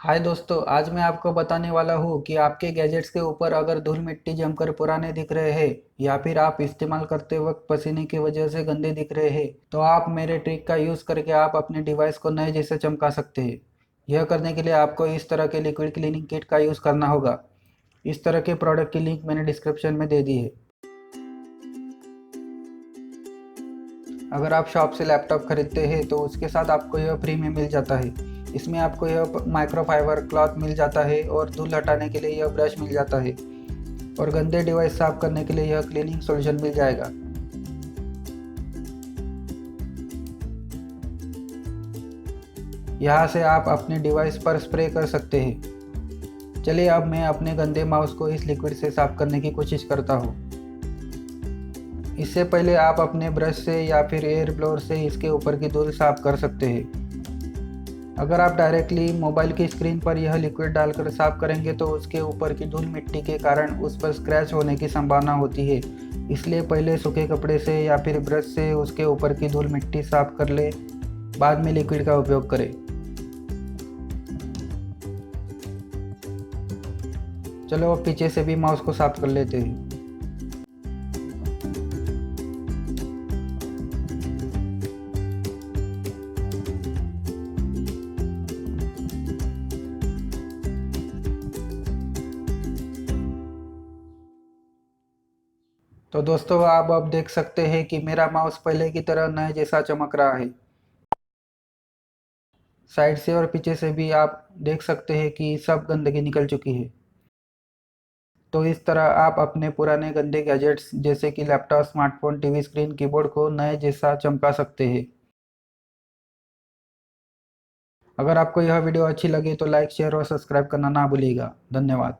हाय दोस्तों, आज मैं आपको बताने वाला हूँ कि आपके गैजेट्स के ऊपर अगर धूल मिट्टी जमकर पुराने दिख रहे हैं या फिर आप इस्तेमाल करते वक्त पसीने की वजह से गंदे दिख रहे हैं तो आप मेरे ट्रिक का यूज़ करके आप अपने डिवाइस को नए जैसे चमका सकते हैं। यह करने के लिए आपको इस तरह के लिक्विड क्लीनिंग किट का यूज़ करना होगा। इस तरह के प्रोडक्ट की लिंक मैंने डिस्क्रिप्शन में दे दी है। अगर आप शॉप से लैपटॉप खरीदते हैं तो उसके साथ आपको यह फ्री में मिल जाता है। इसमें आपको यह माइक्रोफाइबर क्लॉथ मिल जाता है और धूल हटाने के लिए यह ब्रश मिल जाता है और गंदे डिवाइस साफ करने के लिए यह क्लीनिंग सॉल्यूशन मिल जाएगा। यहाँ से आप अपने डिवाइस पर स्प्रे कर सकते हैं। चलिए अब मैं अपने गंदे माउस को इस लिक्विड से साफ करने की कोशिश करता हूँ। इससे पहले आप अपने ब्रश से या फिर एयर ब्लोअर से इसके ऊपर की धूल साफ कर सकते हैं। अगर आप डायरेक्टली मोबाइल की स्क्रीन पर यह लिक्विड डालकर साफ करेंगे तो उसके ऊपर की धूल मिट्टी के कारण उस पर स्क्रैच होने की संभावना होती है। इसलिए पहले सूखे कपड़े से या फिर ब्रश से उसके ऊपर की धूल मिट्टी साफ कर ले, बाद में लिक्विड का उपयोग करें। चलो अब पीछे से भी माउस को साफ कर लेते हैं। तो दोस्तों, आप अब देख सकते हैं कि मेरा माउस पहले की तरह नए जैसा चमक रहा है। साइड से और पीछे से भी आप देख सकते हैं कि सब गंदगी निकल चुकी है। तो इस तरह आप अपने पुराने गंदे गैजेट्स जैसे कि laptop, smartphone, TV screen, keyboard को नए जैसा चमका सकते हैं। अगर आपको यह वीडियो अच्छी लगी तो लाइक, शेयर और सब्सक्राइब करना ना भूलिएगा। धन्यवाद।